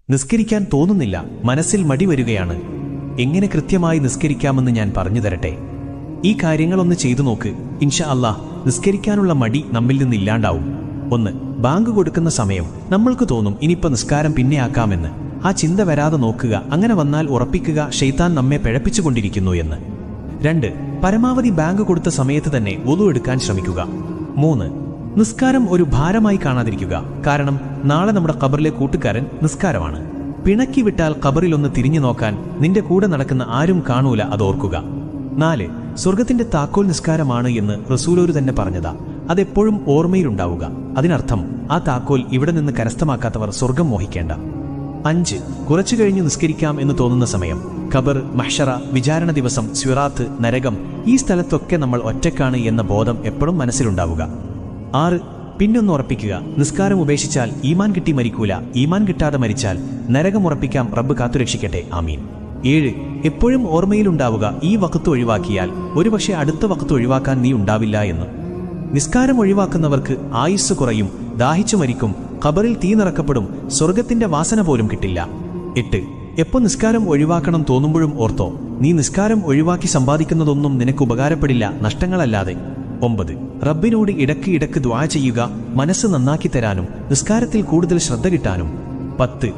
നിസ്കരിക്കാൻ തോന്നുന്നില്ല, മനസ്സിൽ മടി വരികയാണ്. എങ്ങനെ കൃത്യമായി നിസ്കരിക്കാമെന്ന് ഞാൻ പറഞ്ഞു തരട്ടെ. ഈ കാര്യങ്ങളൊന്ന് ചെയ്തു നോക്ക്. ഇൻഷാ അല്ലാഹ് നിസ്കരിക്കാനുള്ള മടി നമ്മിൽ നിന്നില്ലാണ്ടാവും. 1. ബാങ്ക് കൊടുക്കുന്ന സമയം നമ്മൾക്ക് തോന്നും ഇനിയിപ്പോൾ നിസ്കാരം പിന്നെ ആക്കാമെന്ന്. ആ ചിന്ത വരാതെ നോക്കുക. അങ്ങനെ വന്നാൽ ഉറപ്പിക്കുക ശൈത്താൻ നമ്മെ പിഴപ്പിച്ചുകൊണ്ടിരിക്കുന്നു എന്ന്. 2. പരമാവധി ബാങ്ക് കൊടുത്ത സമയത്ത് തന്നെ വുളു എടുക്കാൻ ശ്രമിക്കുക. 3. നിസ്കാരം ഒരു ഭാരമായി കാണാതിരിക്കുക. കാരണം നാളെ നമ്മുടെ ഖബറിലെ കൂട്ടുകാരൻ നിസ്കാരമാണ്. പിണക്കി വിട്ടാൽ ഖബറിലൊന്ന് തിരിഞ്ഞു നോക്കാൻ നിന്റെ കൂടെ നടക്കുന്ന ആരും കാണൂല, അതോർക്കുക. 4. സ്വർഗത്തിന്റെ താക്കോൽ നിസ്കാരമാണ് എന്ന് റസൂലോര് തന്നെ പറഞ്ഞതാ. അതെപ്പോഴും ഓർമ്മയിലുണ്ടാവുക. അതിനർത്ഥം ആ താക്കോൽ ഇവിടെ നിന്ന് കരസ്ഥമാക്കാത്തവർ സ്വർഗം മോഹിക്കേണ്ട. 5. കുറച്ചു കഴിഞ്ഞു നിസ്കരിക്കാം എന്ന് തോന്നുന്ന സമയം ഖബർ, മഹ്ശറ, വിചാരണ ദിവസം, സിറാത്ത്, നരകം, ഈ സ്ഥലത്തൊക്കെ നമ്മൾ ഒറ്റക്കാണ് എന്ന ബോധം എപ്പോഴും മനസ്സിലുണ്ടാവുക. 6. പിന്നൊന്ന് ഉറപ്പിക്കുക, നിസ്കാരം ഉപേക്ഷിച്ചാൽ ഈമാൻ കിട്ടി മരിക്കൂല, ഈമാൻ കിട്ടാതെ മരിച്ചാൽ നരകം ഉറപ്പിക്കാം, റബ്ബ് കാത്തുരക്ഷിക്കട്ടെ, ആമീൻ. 7. എപ്പോഴും ഓർമ്മയിലുണ്ടാവുക, ഈ വഖത്ത് ഒഴിവാക്കിയാൽ ഒരുപക്ഷെ അടുത്ത വഖത്ത് ഒഴിവാക്കാൻ നീ ഉണ്ടാവില്ല എന്ന്. നിസ്കാരം ഒഴിവാക്കുന്നവർക്ക് ആയുസ് കുറയും, ദാഹിച്ചു മരിക്കും, ഖബറിൽ തീ നിറക്കപ്പെടും, സ്വർഗത്തിന്റെ വാസന പോലും കിട്ടില്ല. 8. എപ്പോൾ നിസ്കാരം ഒഴിവാക്കണം തോന്നുമ്പോഴും ഓർത്തോ, നീ നിസ്കാരം ഒഴിവാക്കി സമ്പാദിക്കുന്നതൊന്നും നിനക്ക് ഉപകാരപ്പെടില്ല, നഷ്ടങ്ങളല്ലാതെ. 9. റബ്ബിനോട് ഇടയ്ക്ക് ദുആ ചെയ്യുക, മനസ്സ് നന്നാക്കി തരാനും നിസ്കാരത്തിൽ കൂടുതൽ ശ്രദ്ധ കിട്ടാനും. 10.